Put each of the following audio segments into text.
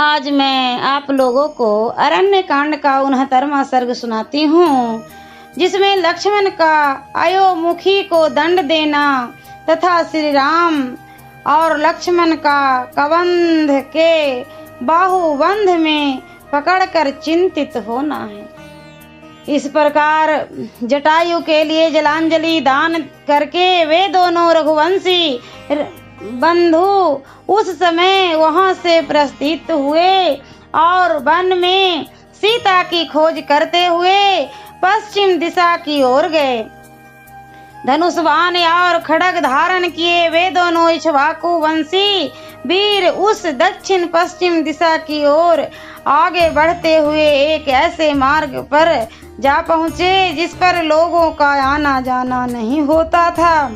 आज मैं आप लोगों को अरण्य कांड का 69वां सर्ग सुनाती हूँ, जिसमें लक्ष्मण का अयोमुखी को दंड देना तथा श्री राम और लक्ष्मण का कबंध के बाहुबंध में पकड़कर चिंतित होना है। इस प्रकार जटायु के लिए जलांजलि दान करके वे दोनों रघुवंशी बंधु उस समय वहां से प्रस्थित हुए और वन में सीता की खोज करते हुए पश्चिम दिशा की ओर गए। धनुष बाण और खड्ग धारण किए वे दोनों इक्ष्वाकु वंशी वीर उस दक्षिण पश्चिम दिशा की ओर आगे बढ़ते हुए एक ऐसे मार्ग पर जा पहुँचे जिस पर लोगों का आना जाना नहीं होता था।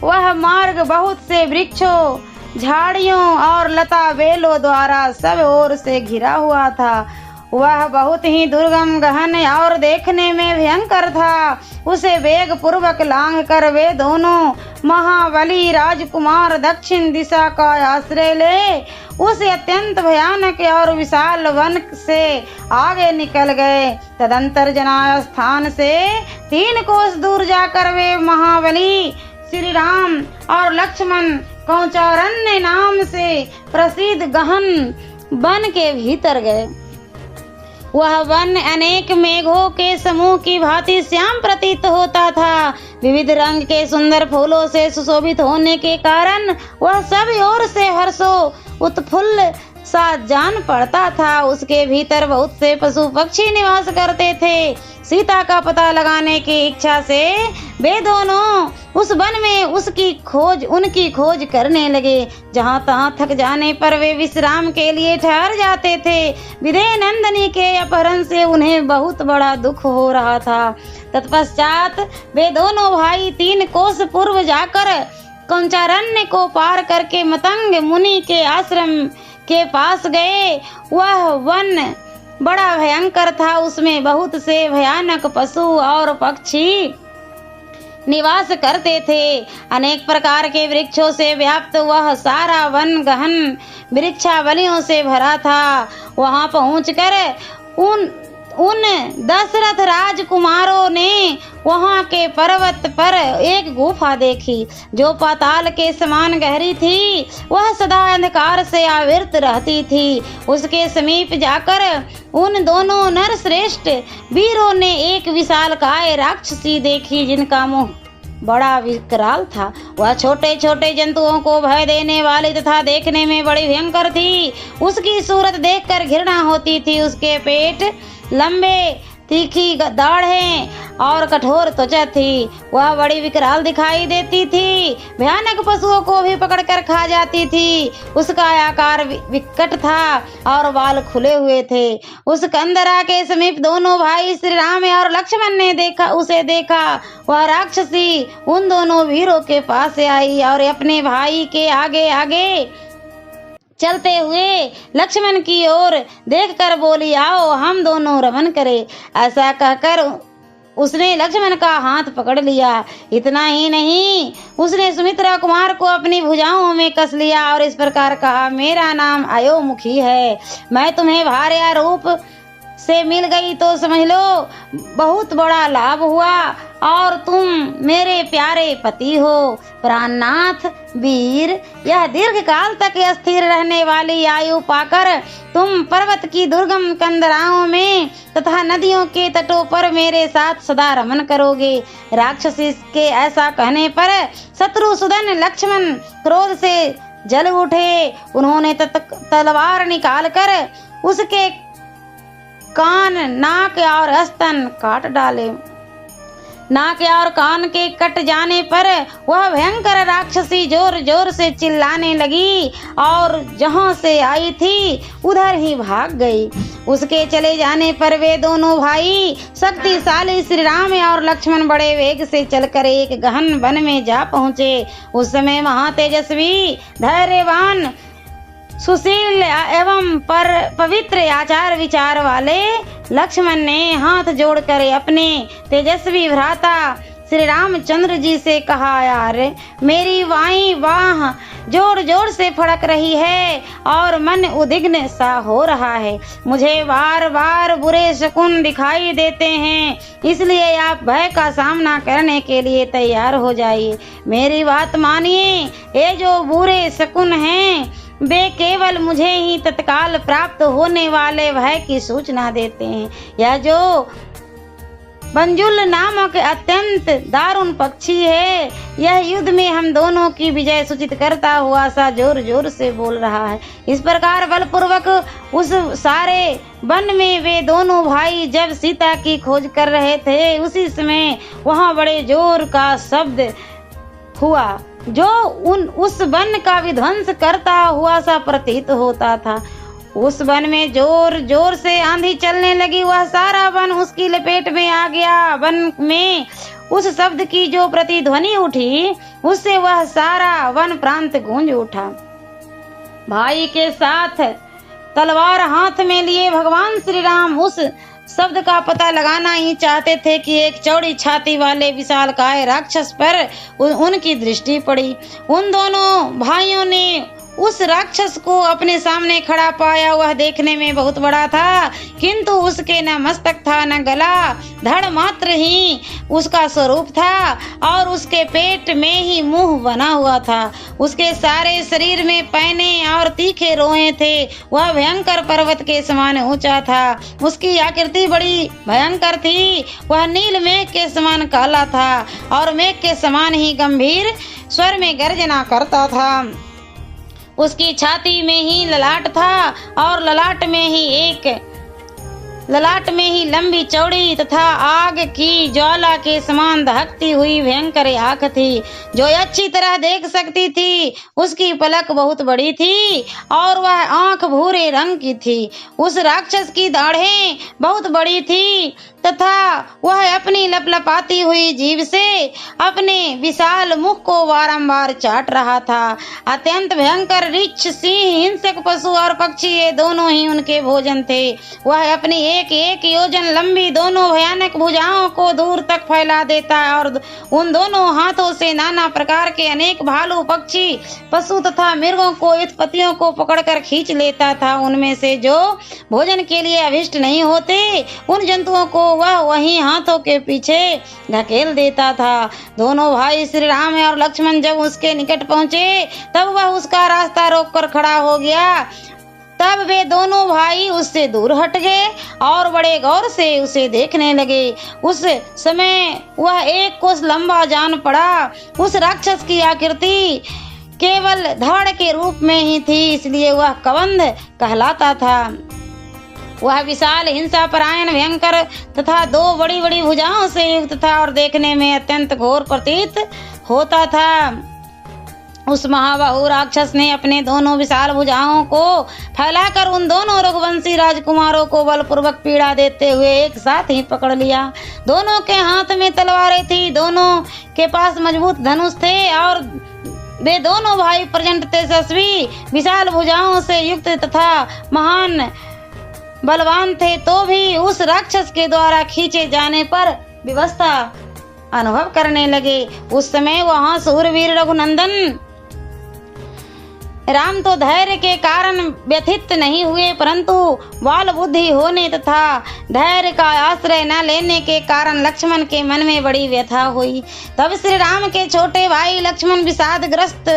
वह मार्ग बहुत से वृक्षों, झाड़ियों और लता बेलों द्वारा सब ओर से घिरा हुआ था। वह बहुत ही दुर्गम, गहन और देखने में भयंकर था। उसे वेग पूर्वक लांघ कर वे दोनों महाबली राजकुमार दक्षिण दिशा का आश्रय ले उस अत्यंत भयानक और विशाल वन से आगे निकल गए। तदंतर जनाय स्थान से 3 कोस दूर जाकर वे महाबली श्री राम और लक्ष्मण कौचारण्य नाम से प्रसिद्ध गहन वन के भीतर गए। वह वन अनेक मेघों के समूह की भांति श्याम प्रतीत होता था। विविध रंग के सुंदर फूलों से सुशोभित होने के कारण वह सब ओर से हर्षो उत्फुल्ल सा जान पड़ता था। उसके भीतर बहुत से पशु पक्षी निवास करते थे। सीता का पता लगाने की इच्छा से वे दोनों उस वन में उनकी खोज करने लगे। जहाँ तहाँ थक जाने पर वे विश्राम के लिए ठहर जाते थे। विदेह नंदिनी के अपहरण से उन्हें बहुत बड़ा दुख हो रहा था। तत्पश्चात वे दोनों भाई 3 कोस पूर्व जाकर कौचारण्य को पार करके मतंग मुनि के आश्रम के पास गए। वह वन बड़ा भयंकर था। उसमें बहुत से भयानक पशु और पक्षी निवास करते थे। अनेक प्रकार के वृक्षों से व्याप्त वह सारा वन गहन वृक्षावलियों से भरा था। वहां पहुंचकर उन दशरथ राजकुमारों ने वहां के पर्वत पर एक गुफा देखी जो पाताल के समान गहरी थी। वह सदा अंधकार से आवृत रहती थी। उसके समीप जाकर उन दोनों नरश्रेष्ठ वीरों ने एक विशालकाय राक्षसी देखी जिनका मुंह बड़ा विकराल था। वह छोटे छोटे जंतुओं को भय देने वाली तथा देखने में बड़ी भयंकर थी। उसकी सूरत देखकर घृणा होती थी। उसके पेट लंबे, तीखी दाढ़ें और कठोर त्वचा थी। वह बड़ी विकराल दिखाई देती थी। भयानक पशुओं को भी पकड़कर खा जाती थी। उसका आकार विकट था और बाल खुले हुए थे। उस कंदरा के समीप दोनों भाई श्री राम और लक्ष्मण ने उसे देखा। वह राक्षसी उन दोनों वीरों के पास आई और अपने भाई के आगे आगे चलते हुए लक्ष्मण की ओर देखकर बोली, आओ हम दोनों रमन करें। ऐसा कहकर उसने लक्ष्मण का हाथ पकड़ लिया। इतना ही नहीं, उसने सुमित्रा कुमार को अपनी भुजाओं में कस लिया और इस प्रकार कहा, मेरा नाम अयोमुखी है। मैं तुम्हें भार्या रूप से मिल गई तो समझ लो बहुत बड़ा लाभ हुआ और तुम मेरे प्यारे पति हो। प्राणनाथ वीर, यह दीर्घ काल तक स्थिर रहने वाली आयु पाकर तुम पर्वत की दुर्गम कंदराओं में तथा नदियों के तटों पर मेरे साथ सदा रमन करोगे। राक्षसी के ऐसा कहने पर शत्रुसूदन लक्ष्मण क्रोध से जल उठे। उन्होंने तलवार निकालकर उसके कान, नाक और स्तन काट डाले। नाक और कान के कट जाने पर वह भयंकर राक्षसी जोर जोर से चिल्लाने लगी और जहां से आई थी उधर ही भाग गई। उसके चले जाने पर वे दोनों भाई शक्तिशाली श्री राम और लक्ष्मण बड़े वेग से चलकर एक गहन वन में जा पहुंचे। उस समय महातेजस्वी, धैर्यवान, सुशील एवं पवित्र आचार विचार वाले लक्ष्मण ने हाथ जोड़कर अपने तेजस्वी भ्राता श्री रामचंद्र जी से कहा, यार मेरी बाईं बाह जोर जोर से फड़क रही है और मन उद्विग्न सा हो रहा है। मुझे बार बार बुरे शकुन दिखाई देते हैं, इसलिए आप भय का सामना करने के लिए तैयार हो जाइए। मेरी बात मानिए, ये जो बुरे शकुन हैं वे केवल मुझे ही तत्काल प्राप्त होने वाले भय की सूचना देते हैं। यह जो बंजुल नामक अत्यंत दारुण पक्षी है, यह युद्ध में हम दोनों की विजय सूचित करता हुआ सा जोर जोर से बोल रहा है। इस प्रकार बलपूर्वक उस सारे वन में वे दोनों भाई जब सीता की खोज कर रहे थे, उसी समय वहां बड़े जोर का शब्द हुआ जो उस वन का विध्वंस करता हुआ सा प्रतीत होता था। उस वन में जोर जोर से आंधी चलने लगी, वह सारा वन उसकी लपेट में आ गया। वन में उस शब्द की जो प्रतिध्वनि उठी, उससे वह सारा वन प्रांत गूंज उठा। भाई के साथ तलवार हाथ में लिए भगवान श्री राम उस शब्द का पता लगाना ही चाहते थे कि एक चौड़ी छाती वाले विशालकाय राक्षस पर उनकी दृष्टि पड़ी। उन दोनों भाइयों ने उस राक्षस को अपने सामने खड़ा पाया। वह देखने में बहुत बड़ा था, किंतु उसके न मस्तक था न गला, धड़ मात्र ही उसका स्वरूप था और उसके पेट में ही मुंह बना हुआ था। उसके सारे शरीर में पैने और तीखे रोए थे। वह भयंकर पर्वत के समान ऊंचा था। उसकी आकृति बड़ी भयंकर थी। वह नील मेघ के समान काला था और मेघ के समान ही गंभीर स्वर में गर्जना करता था। उसकी छाती में ही ललाट था और ललाट में ही लंबी चौड़ी तथा आग की ज्वाला के समान दहकती हुई भयंकर आंख थी, जो अच्छी तरह देख सकती थी। उसकी पलक बहुत बड़ी थी और वह आंख भूरे रंग की थी। उस राक्षस की दाढ़ें बहुत बड़ी थी तथा वह अपनी लपलपाती हुई जीभ से अपने विशाल मुख को बारंबार चाट रहा था। अत्यंत भयंकर रीछ, सिंह, हिंसक पशु और पक्षी, ये दोनों ही उनके भोजन थे। वह अपनी एक एक योजन लंबी दोनों भयानक भुजाओं को दूर तक फैला देता और उन दोनों हाथों से नाना प्रकार के अनेक भालू, पक्षी, पशु तथा मृगों को, उत्पत्तियों को पकड़कर खींच लेता था। उनमें से जो भोजन के लिए अभिष्ट नहीं होते, उन जंतुओं को वह वहीं हाथों के पीछे धकेल देता था। दोनों भाई श्री राम और लक्ष्मण जब उसके निकट पहुंचे, तब वह उसका रास्ता रोककर खड़ा हो गया। तब वे दोनों भाई उससे दूर हट गए और बड़े गौर से उसे देखने लगे। उस समय वह एक कोस लंबा जान पड़ा। उस राक्षस की आकृति केवल धड़ के रूप में ही थी, इसलिए वह कबंध कहलाता था। वह विशाल, हिंसा परायण, भयंकर तथा दो बड़ी बड़ी भुजाओं से युक्त था और देखने में अत्यंत घोर प्रतीत होता था। उस महाबाहु राक्षस ने अपने दोनों विशाल भुजाओं को फैलाकर उन दोनों रघुवंशी राजकुमारों को बलपूर्वक पीड़ा देते हुए एक साथ ही पकड़ लिया। दोनों के हाथ में तलवारें थी, दोनों के पास मजबूत धनुष थे और वे दोनों भाई प्रचंड तेजस्वी, विशाल भुजाओं से युक्त तथा महान बलवान थे। तो भी उस राक्षस के द्वारा खींचे जाने पर विवशता अनुभव करने लगे। उस समय वहां सूरवीर रघुनंदन राम तो धैर्य के कारण व्यथित नहीं हुए, परंतु बाल बुद्धि होने तथा धैर्य का आश्रय न लेने के कारण लक्ष्मण के मन में बड़ी व्यथा हुई। तब श्री राम के छोटे भाई लक्ष्मण विषादग्रस्त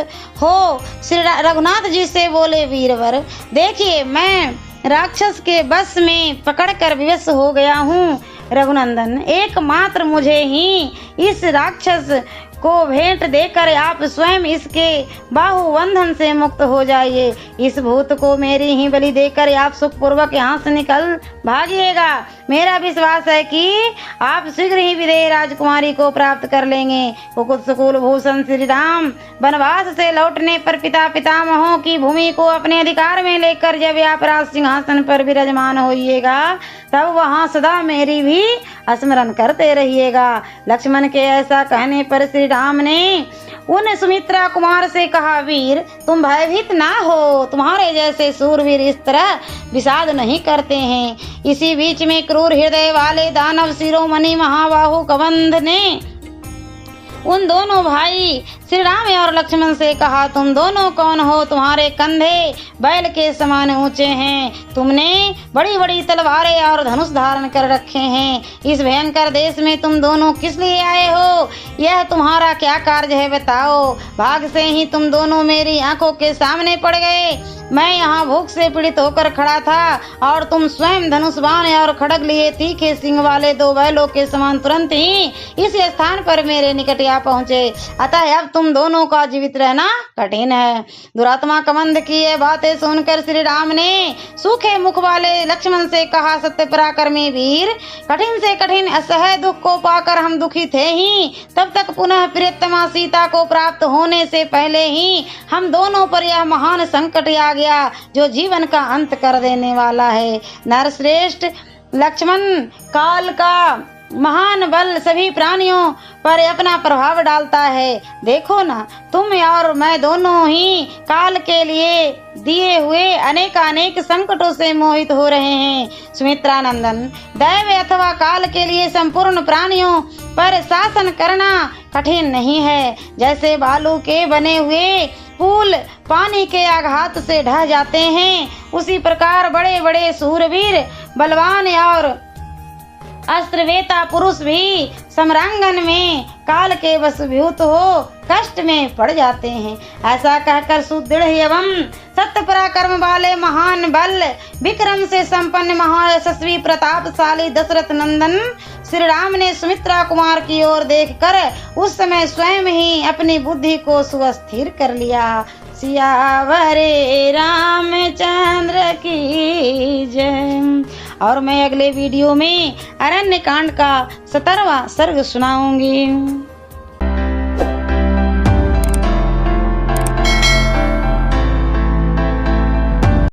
हो श्री रघुनाथ जी से बोले, वीरवर देखिए, मैं राक्षस के बस में पकड़कर विवश हो गया हूँ। रघुनंदन, एकमात्र मुझे ही इस राक्षस को भेंट देकर आप स्वयं इसके बाहुबंधन से मुक्त हो जाइए। इस भूत को मेरी ही बलि देकर आप सुखपूर्वक यहाँ से निकल भागिएगा। मेरा विश्वास है कि आप शीघ्र ही विदेह राजकुमारी को प्राप्त कर लेंगे। कुकुत सुकुल भूषण श्री राम वनवास से लौटने पर पिता पितामहों की भूमि को अपने अधिकार में लेकर जब आप राज सिंहासन पर विराजमान होइएगा, तब वहाँ सदा मेरी भी स्मरण करते रहिएगा। लक्ष्मण के ऐसा कहने पर श्री राम ने उन सुमित्रा कुमार से कहा, वीर तुम भयभीत ना हो, तुम्हारे जैसे सूरवीर इस तरह विषाद नहीं करते हैं। इसी बीच में क्रूर हृदय वाले दानव शिरोमणि महाबाहु कबंध ने उन दोनों भाई श्री राम और लक्ष्मण से कहा, तुम दोनों कौन हो? तुम्हारे कंधे बैल के समान ऊंचे हैं, तुमने बड़ी बड़ी तलवारें और धनुष धारण कर रखे हैं। इस भयंकर देश में तुम दोनों किस लिए आए हो? यह तुम्हारा क्या कार्य है, बताओ। भाग से ही तुम दोनों मेरी आंखों के सामने पड़ गए। मैं यहाँ भूख से पीड़ित होकर खड़ा था और तुम स्वयं धनुष बाण और खड्ग लिए तीखे सिंग वाले दो बैलों के समान तुरंत ही इस स्थान पर मेरे निकट आ पहुंचे। अतः अब तुम दोनों का जीवित रहना कठिन है। दुरात्मा कमंद की ये बातें सुनकर श्री राम ने सूखे मुख वाले लक्ष्मण से कहा, सत्य पराक्रमी वीर, कठिन से कठिन असह्य दुख को पाकर हम दुखी थे ही, तब तक पुनः प्रियतमा सीता को प्राप्त होने से पहले ही हम दोनों पर यह महान संकट आ गया जो जीवन का अंत कर देने वाला है। नरश्रेष्ठ लक्ष्मण, काल का महान बल सभी प्राणियों पर अपना प्रभाव डालता है। देखो ना, तुम और मैं दोनों ही काल के लिए दिए हुए अनेक संकटों से मोहित हो रहे हैं। सुमित्रा नंदन, दैव अथवा काल के लिए संपूर्ण प्राणियों पर शासन करना कठिन नहीं है। जैसे बालू के बने हुए पुल पानी के आघात से ढह जाते हैं, उसी प्रकार बड़े बड़े सूरवीर, बलवान और अस्त्रवेता पुरुष भी सम्रांगन में काल के वशभूत हो कष्ट में पड़ जाते हैं। ऐसा कहकर सुदृढ़ एवं सत्य पराक्रम वाले महान बल विक्रम से संपन्न महायशस्वी प्रतापशाली दशरथ नंदन श्री राम ने सुमित्रा कुमार की ओर देखकर उस समय स्वयं ही अपनी बुद्धि को सुस्थिर कर लिया। सियावरे रामचंद्र की जय। और मैं अगले वीडियो में अरण्य कांड का 17वां सर्ग सुनाऊंगी।